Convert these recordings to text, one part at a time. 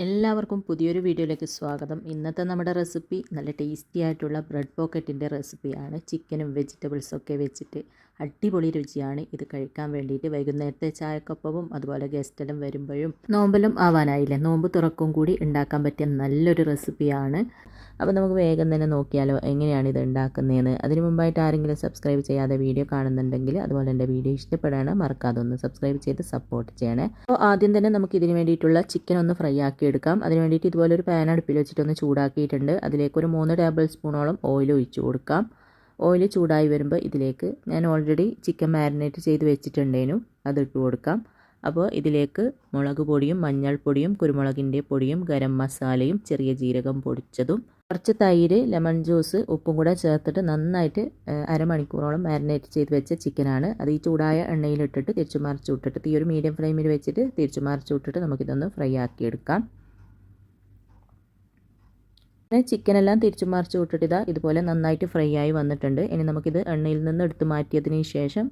എല്ലാവർക്കും പുതിയൊരു വീഡിയോയിലേക്ക് സ്വാഗതം. ഇന്നത്തെ നമ്മുടെ റെസിപ്പി നല്ല ടേസ്റ്റി ആയിട്ടുള്ള ബ്രെഡ് പോക്കറ്റിൻ്റെ റെസിപ്പിയാണ്. ചിക്കനും വെജിറ്റബിൾസൊക്കെ വെച്ചിട്ട് അടിപൊളി രുചിയാണ് ഇത് കഴിക്കാൻ വേണ്ടിയിട്ട്. വൈകുന്നേരത്തെ ചായക്കൊപ്പവും അതുപോലെ ഗസ്റ്റെല്ലാം വരുമ്പോഴും നോമ്പെല്ലാം ആവാനായില്ലേ, നോമ്പ് തുറക്കും കൂടി ഉണ്ടാക്കാൻ പറ്റിയ നല്ലൊരു റെസിപ്പിയാണ്. അപ്പോൾ നമുക്ക് വേഗം തന്നെ നോക്കിയാലോ എങ്ങനെയാണ് ഇത് ഉണ്ടാക്കുന്നതെന്ന്. അതിന് മുമ്പായിട്ട് ആരെങ്കിലും സബ്സ്ക്രൈബ് ചെയ്യാതെ വീഡിയോ കാണുന്നുണ്ടെങ്കിൽ അതുപോലെ എൻ്റെ വീഡിയോ ഇഷ്ടപ്പെടാണ് മറക്കാതെ ഒന്ന് സബ്സ്ക്രൈബ് ചെയ്ത് സപ്പോർട്ട് ചെയ്യണേ. അപ്പോൾ ആദ്യം തന്നെ നമുക്ക് ഇതിന് വേണ്ടിയിട്ടുള്ള ചിക്കൻ ഒന്ന് ഫ്രൈ ആക്കി എടുക്കാം. അതിന് വേണ്ടിയിട്ട് ഇതുപോലെ ഒരു പാൻ അടുപ്പിൽ വെച്ചിട്ടൊന്ന് ചൂടാക്കിയിട്ടുണ്ട്. അതിലേക്ക് ഒരു 3 ടേബിൾ സ്പൂണോളം ഓയിൽ ഒഴിച്ച് കൊടുക്കാം. ഓയിൽ ചൂടായി വരുമ്പോൾ ഇതിലേക്ക് ഞാൻ ഓൾറെഡി ചിക്കൻ മാരിനേറ്റ് ചെയ്ത് വെച്ചിട്ടുണ്ടേനു, അതിട്ട് കൊടുക്കാം. അപ്പോൾ ഇതിലേക്ക് മുളക് പൊടിയും മഞ്ഞൾപ്പൊടിയും കുരുമുളകിൻ്റെ പൊടിയും ഗരം മസാലയും ചെറിയ ജീരകം പൊടിച്ചതും കുറച്ച് തൈര് ലെമൺ ജ്യൂസ് ഉപ്പും കൂടെ ചേർത്തിട്ട് നന്നായിട്ട് അരമണിക്കൂറോളം മാരിനേറ്റ് ചെയ്ത് വെച്ച ചിക്കനാണ്. അത് ഈ ചൂടായ എണ്ണയിലിട്ടിട്ട് തിരിച്ചു മറിച്ച് വിട്ടിട്ട് ഈ ഒരു മീഡിയം ഫ്ലെയിമിൽ വെച്ചിട്ട് തിരിച്ചു മറിച്ച് വിട്ടിട്ട് നമുക്കിതൊന്ന് ഫ്രൈ ആക്കി എടുക്കാം. ചിക്കനെല്ലാം തിരിച്ചു മറിച്ച് വിട്ടിട്ട് ഇതുപോലെ നന്നായിട്ട് ഫ്രൈ ആയി വന്നിട്ടുണ്ട്. ഇനി നമുക്കിത് എണ്ണയിൽ നിന്ന് എടുത്ത് മാറ്റിയതിന് ശേഷം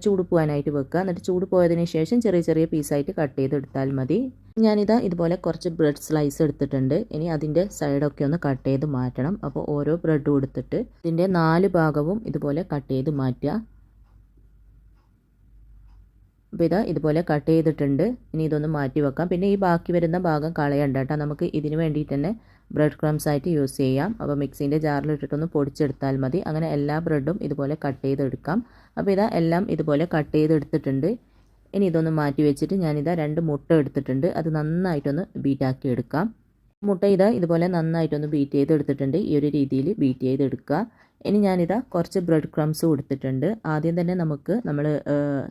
ചൂട് പോകാനായിട്ട് വെക്കുക. എന്നിട്ട് ചൂട് പോയതിന് ശേഷം ചെറിയ ചെറിയ പീസായിട്ട് കട്ട് ചെയ്തെടുത്താൽ മതി. ഇതുപോലെ കുറച്ച് ബ്രെഡ് സ്ലൈസ് എടുത്തിട്ടുണ്ട്. ഇനി അതിൻ്റെ സൈഡൊക്കെ ഒന്ന് കട്ട് ചെയ്ത് മാറ്റണം. അപ്പോൾ ഓരോ ബ്രെഡും എടുത്തിട്ട് ഇതിൻ്റെ 4 ഭാഗവും ഇതുപോലെ കട്ട് ചെയ്ത് മാറ്റുക. അപ്പോൾ ഇതുപോലെ കട്ട് ചെയ്തിട്ടുണ്ട്. ഇനി ഇതൊന്ന് മാറ്റി വെക്കാം. പിന്നെ ഈ ബാക്കി വരുന്ന ഭാഗം കളയണ്ട കേട്ടോ. നമുക്ക് ഇതിന് വേണ്ടിയിട്ട് തന്നെ ബ്രെഡ് ക്രംസ് ആയിട്ട് യൂസ് ചെയ്യാം. അപ്പോൾ മിക്സിൻ്റെ ജാറിലിട്ടിട്ടൊന്ന് പൊടിച്ചെടുത്താൽ മതി. അങ്ങനെ എല്ലാ ബ്രെഡും ഇതുപോലെ കട്ട് ചെയ്തെടുക്കാം. അപ്പോൾ എല്ലാം ഇതുപോലെ കട്ട് ചെയ്തെടുത്തിട്ടുണ്ട്. ഇനി ഇതൊന്ന് മാറ്റി വെച്ചിട്ട് 2 മുട്ട എടുത്തിട്ടുണ്ട്. അത് നന്നായിട്ടൊന്ന് ബീറ്റാക്കി എടുക്കാം. മുട്ട ഇതുപോലെ നന്നായിട്ടൊന്ന് ബീറ്റ് ചെയ്തെടുത്തിട്ടുണ്ട്. ഈ ഒരു രീതിയിൽ ബീറ്റ് ചെയ്തെടുക്കുക. ഇനി കുറച്ച് ബ്രെഡ് ക്രംസ് കൊടുത്തിട്ടുണ്ട്. ആദ്യം തന്നെ നമ്മൾ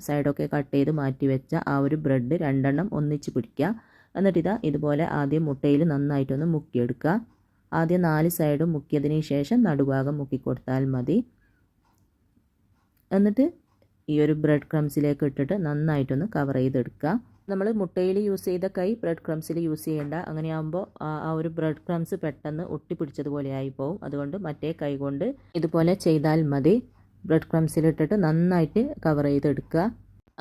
സൈഡൊക്കെ കട്ട് ചെയ്ത് മാറ്റി വെച്ച ആ ഒരു ബ്രെഡ് 2 എണ്ണം ഒന്നിച്ച് പിടിക്കുക. എന്നിട്ട് ഇതുപോലെ ആദ്യം മുട്ടയിൽ നന്നായിട്ടൊന്ന് മുക്കിയെടുക്കുക. ആദ്യം 4 സൈഡും മുക്കിയതിന് ശേഷം നടുഭാഗം മുക്കിക്കൊടുത്താൽ മതി. എന്നിട്ട് ഈ ഒരു ബ്രെഡ് ക്രംസിലേക്ക് ഇട്ടിട്ട് നന്നായിട്ടൊന്ന് കവർ ചെയ്തെടുക്കുക. നമ്മൾ മുട്ടയിൽ യൂസ് ചെയ്ത കൈ ബ്രെഡ് ക്രംസിൽ യൂസ് ചെയ്യേണ്ട. അങ്ങനെയാകുമ്പോൾ ആ ഒരു ബ്രെഡ് ക്രംസ് പെട്ടെന്ന് ഒട്ടിപ്പിടിച്ചതുപോലെ ആയിപ്പോവും. അതുകൊണ്ട് മറ്റേ കൈ കൊണ്ട് ഇതുപോലെ ചെയ്താൽ മതി. ബ്രെഡ് ക്രംസിലിട്ടിട്ട് നന്നായിട്ട് കവർ ചെയ്തെടുക്കുക.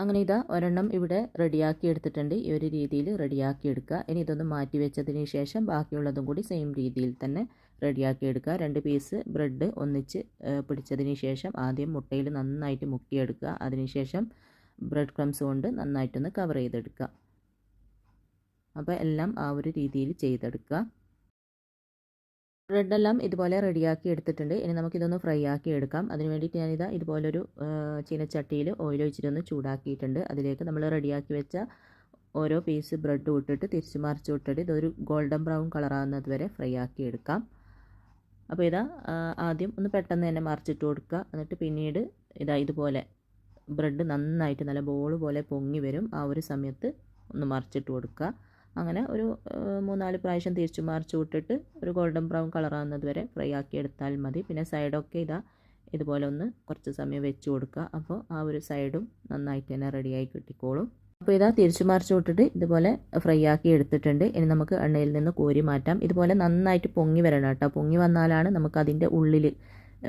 അങ്ങനെ ഒരെണ്ണം ഇവിടെ റെഡിയാക്കി എടുത്തിട്ടുണ്ട്. ഈ ഒരു രീതിയിൽ റെഡിയാക്കി എടുക്കുക. ഇനി ഇതൊന്ന് മാറ്റി വെച്ചതിന് ശേഷം ബാക്കിയുള്ളതും കൂടി സെയിം രീതിയിൽ തന്നെ റെഡിയാക്കി എടുക്കുക. 2 പീസ് ബ്രെഡ് ഒന്നിച്ച് പിടിച്ചതിന് ശേഷം ആദ്യം മുട്ടയിൽ നന്നായിട്ട് മുക്കിയെടുക്കുക. അതിനുശേഷം ബ്രെഡ് ക്രംസ് കൊണ്ട് നന്നായിട്ടൊന്ന് കവർ ചെയ്തെടുക്കുക. അപ്പോൾ എല്ലാം ആ ഒരു രീതിയിൽ ചെയ്തെടുക്കുക. ബ്രെഡെല്ലാം ഇതുപോലെ റെഡിയാക്കി എടുത്തിട്ടുണ്ട്. ഇനി നമുക്കിതൊന്ന് ഫ്രൈ ആക്കി എടുക്കാം. അതിന് വേണ്ടിയിട്ട് ഇതുപോലൊരു ചീനച്ചട്ടിയിൽ ഓയിൽ ഒഴിച്ചിട്ടൊന്ന് ചൂടാക്കിയിട്ടുണ്ട്. അതിലേക്ക് നമ്മൾ റെഡിയാക്കി വെച്ച ഓരോ പീസ് ബ്രെഡ് ഇട്ടിട്ട് തിരിച്ച് മറിച്ച് വിട്ടിട്ട് ഇതൊരു ഗോൾഡൻ ബ്രൗൺ കളറാകുന്നത് വരെ ഫ്രൈ ആക്കി എടുക്കാം. അപ്പോൾ ആദ്യം ഒന്ന് പെട്ടെന്ന് തന്നെ മറിച്ചിട്ട് കൊടുക്കുക. എന്നിട്ട് പിന്നീട് ഇതുപോലെ ബ്രെഡ് നന്നായിട്ട് നല്ല ബോൾ പോലെ പൊങ്ങി വരും. ആ ഒരു സമയത്ത് ഒന്ന് മറിച്ചിട്ട് കൊടുക്കുക. അങ്ങനെ ഒരു 3-4 പ്രാവശ്യം തിരിച്ചു മറിച്ച് വിട്ടിട്ട് ഒരു ഗോൾഡൻ ബ്രൗൺ കളറാകുന്നത് വരെ ഫ്രൈ ആക്കി എടുത്താൽ മതി. പിന്നെ സൈഡൊക്കെ ഇതുപോലെ ഒന്ന് കുറച്ച് സമയം വെച്ച് കൊടുക്കുക. അപ്പോൾ ആ ഒരു സൈഡും നന്നായിട്ട് തന്നെ റെഡിയായി കിട്ടിക്കോളും. അപ്പോൾ തിരിച്ചു മറിച്ച് വിട്ടിട്ട് ഇതുപോലെ ഫ്രൈ ആക്കി എടുത്തിട്ടുണ്ട്. ഇനി നമുക്ക് എണ്ണയിൽ നിന്ന് കോരി മാറ്റാം. ഇതുപോലെ നന്നായിട്ട് പൊങ്ങി വരണം കേട്ടോ. പൊങ്ങി വന്നാലാണ് നമുക്ക് അതിൻ്റെ ഉള്ളിൽ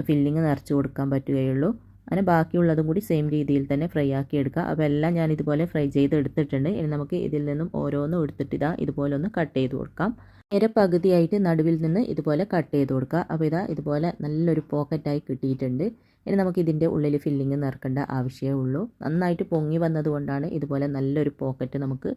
ഫില്ലിങ് നിറച്ച് കൊടുക്കാൻ പറ്റുകയുള്ളൂ. അങ്ങനെ ബാക്കിയുള്ളതും കൂടി സെയിം രീതിയിൽ തന്നെ ഫ്രൈ ആക്കി എടുക്കുക. അപ്പോൾ എല്ലാം ഞാൻ ഇതുപോലെ ഫ്രൈ ചെയ്ത് എടുത്തിട്ടുണ്ട്. ഇനി നമുക്ക് ഇതിൽ നിന്നും ഓരോന്നും എടുത്തിട്ട് ഇതുപോലെ ഒന്ന് കട്ട് ചെയ്ത് കൊടുക്കാം. നേരെ പകുതിയായിട്ട് നടുവിൽ നിന്ന് ഇതുപോലെ കട്ട് ചെയ്ത് കൊടുക്കുക. അപ്പോൾ ഇതുപോലെ നല്ലൊരു പോക്കറ്റായി കിട്ടിയിട്ടുണ്ട്. ഇനി നമുക്ക് ഇതിൻ്റെ ഉള്ളിൽ ഫില്ലിങ് നിറക്കേണ്ട ആവശ്യമേ ഉള്ളൂ. നന്നായിട്ട് പൊങ്ങി വന്നതുകൊണ്ടാണ് ഇതുപോലെ നല്ലൊരു പോക്കറ്റ് നമുക്ക്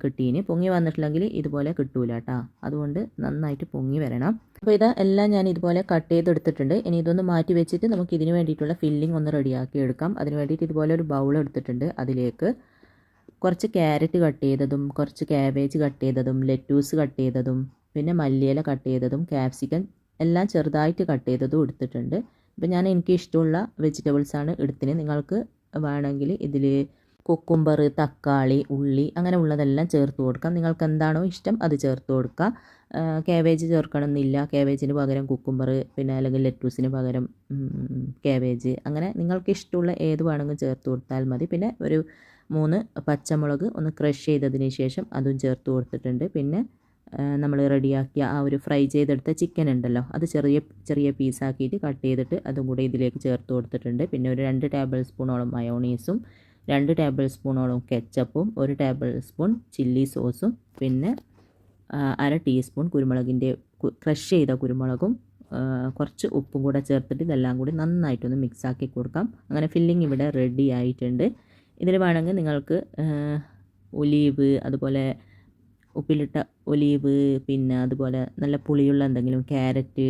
കിട്ടീന്. പൊങ്ങി വന്നിട്ടില്ലെങ്കിൽ ഇതുപോലെ കിട്ടൂല കേട്ടോ. അതുകൊണ്ട് നന്നായിട്ട് പൊങ്ങി വരണം. അപ്പോൾ എല്ലാം ഞാൻ ഇതുപോലെ കട്ട് ചെയ്തെടുത്തിട്ടുണ്ട്. ഇനി ഇതൊന്ന് മാറ്റി വെച്ചിട്ട് നമുക്ക് ഇതിന് വേണ്ടിയിട്ടുള്ള ഫില്ലിംഗ് ഒന്ന് റെഡിയാക്കി എടുക്കാം. അതിന് വേണ്ടിയിട്ട് ഇതുപോലെ ഒരു ബൗൾ എടുത്തിട്ടുണ്ട്. അതിലേക്ക് കുറച്ച് ക്യാരറ്റ് കട്ട് ചെയ്തതും കുറച്ച് ക്യാബേജ് കട്ട് ചെയ്തതും ലെറ്റൂസ് കട്ട് ചെയ്തതും പിന്നെ മല്ലിയില കട്ട് ചെയ്തതും ക്യാപ്സിക്കം എല്ലാം ചെറുതായിട്ട് കട്ട് ചെയ്തതും എടുത്തിട്ടുണ്ട്. ഇപ്പോൾ എനിക്ക് ഇഷ്ടമുള്ള വെജിറ്റബിൾസാണ് എടുത്തിന്. നിങ്ങൾക്ക് വേണമെങ്കിൽ ഇതിൽ കുക്കുംബർ തക്കാളി ഉള്ളി അങ്ങനെ ഉള്ളതെല്ലാം ചേർത്ത് കൊടുക്കാം. നിങ്ങൾക്ക് എന്താണോ ഇഷ്ടം അത് ചേർത്ത് കൊടുക്കുക. കാബേജ് ചേർക്കണമെന്നില്ല. കാബേജിന് പകരം കുക്കുംബർ പിന്നെ അല്ലെങ്കിൽ ലെറ്റൂസിന് പകരം കാബേജ് അങ്ങനെ നിങ്ങൾക്ക് ഇഷ്ടമുള്ള ഏത് വേണമെങ്കിലും ചേർത്ത് കൊടുത്താൽ മതി. പിന്നെ ഒരു 3 പച്ചമുളക് ഒന്ന് ക്രഷ് ചെയ്തതിന് ശേഷം അതും ചേർത്ത് കൊടുത്തിട്ടുണ്ട്. പിന്നെ നമ്മൾ റെഡിയാക്കിയ ആ ഒരു ഫ്രൈ ചെയ്തെടുത്ത ചിക്കൻ ഉണ്ടല്ലോ, അത് ചെറിയ ചെറിയ പീസാക്കിയിട്ട് കട്ട് ചെയ്തിട്ട് അതും കൂടെ ഇതിലേക്ക് ചേർത്ത് കൊടുത്തിട്ടുണ്ട്. പിന്നെ ഒരു 2 ടേബിൾ സ്പൂണോളം മയോണീസും 2 ടേബിൾ സ്പൂണോളം കെച്ചപ്പും 1 ടേബിൾ സ്പൂൺ ചില്ലി സോസും പിന്നെ അര ടീസ്പൂൺ കുരുമുളകിൻ്റെ ക്രഷ് ചെയ്ത കുരുമുളകും കുറച്ച് ഉപ്പും കൂടെ ചേർത്തിട്ട് ഇതെല്ലാം കൂടി നന്നായിട്ടൊന്ന് മിക്സാക്കി കൊടുക്കാം. അങ്ങനെ ഫില്ലിംഗ് ഇവിടെ റെഡി ആയിട്ടുണ്ട്. ഇതിൽ വേണമെങ്കിൽ നിങ്ങൾക്ക് ഒലീവ്, അതുപോലെ ഉപ്പിലിട്ട ഒലീവ്, പിന്നെ അതുപോലെ നല്ല പുളിയുള്ള എന്തെങ്കിലും ക്യാരറ്റ്,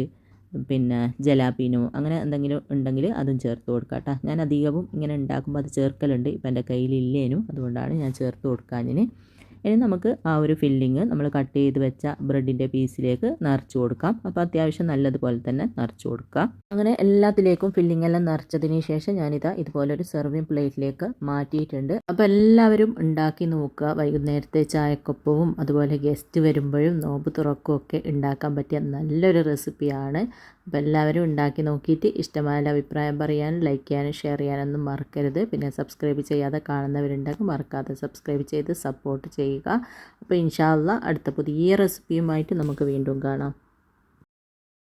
പിന്നെ ജലാപ്പീനോ അങ്ങനെ എന്തെങ്കിലും ഉണ്ടെങ്കിൽ അതും ചേർത്ത് കൊടുക്കാം കേട്ടോ. ഞാൻ അധികവും ഇങ്ങനെ ഉണ്ടാക്കുമ്പോൾ അത് ചേർക്കലുണ്ട്. ഇപ്പം എൻ്റെ കയ്യിലില്ലേനും, അതുകൊണ്ടാണ് ഞാൻ ചേർത്ത് കൊടുക്കാഞ്ഞിന്. ഇനി നമുക്ക് ആ ഒരു ഫില്ലിങ് നമ്മൾ കട്ട് ചെയ്ത് വെച്ച ബ്രെഡിൻ്റെ പീസിലേക്ക് നിറച്ച് കൊടുക്കാം. അപ്പോൾ അത്യാവശ്യം നല്ലതുപോലെ തന്നെ നിറച്ച് കൊടുക്കുക. അങ്ങനെ എല്ലാത്തിലേക്കും ഫില്ലിംഗ് എല്ലാം നിറച്ചതിന് ശേഷം ഞാനിതാ ഇതുപോലൊരു സെർവിങ് പ്ലേറ്റിലേക്ക് മാറ്റിയിട്ടുണ്ട്. അപ്പോൾ എല്ലാവരും ഉണ്ടാക്കി നോക്കുക. വൈകുന്നേരത്തെ ചായക്കൊപ്പവും അതുപോലെ ഗസ്റ്റ് വരുമ്പോഴും നോമ്പ് തുറക്കുമൊക്കെ ഉണ്ടാക്കാൻ പറ്റിയ നല്ലൊരു റെസിപ്പിയാണ്. അപ്പോൾ എല്ലാവരും ഉണ്ടാക്കി നോക്കിയിട്ട് ഇഷ്ടമായ അഭിപ്രായം പറയാനും ലൈക്ക് ചെയ്യാനും ഷെയർ ചെയ്യാനൊന്നും മറക്കരുത്. പിന്നെ സബ്സ്ക്രൈബ് ചെയ്യാതെ കാണുന്നവരുണ്ടെങ്കിൽ മറക്കാതെ സബ്സ്ക്രൈബ് ചെയ്ത് സപ്പോർട്ട് ചെയ്യുക. അപ്പോൾ ഇൻഷാ അല്ലാഹ് അടുത്ത പുതിയ റെസിപ്പിയുമായിട്ട് നമുക്ക് വീണ്ടും കാണാം.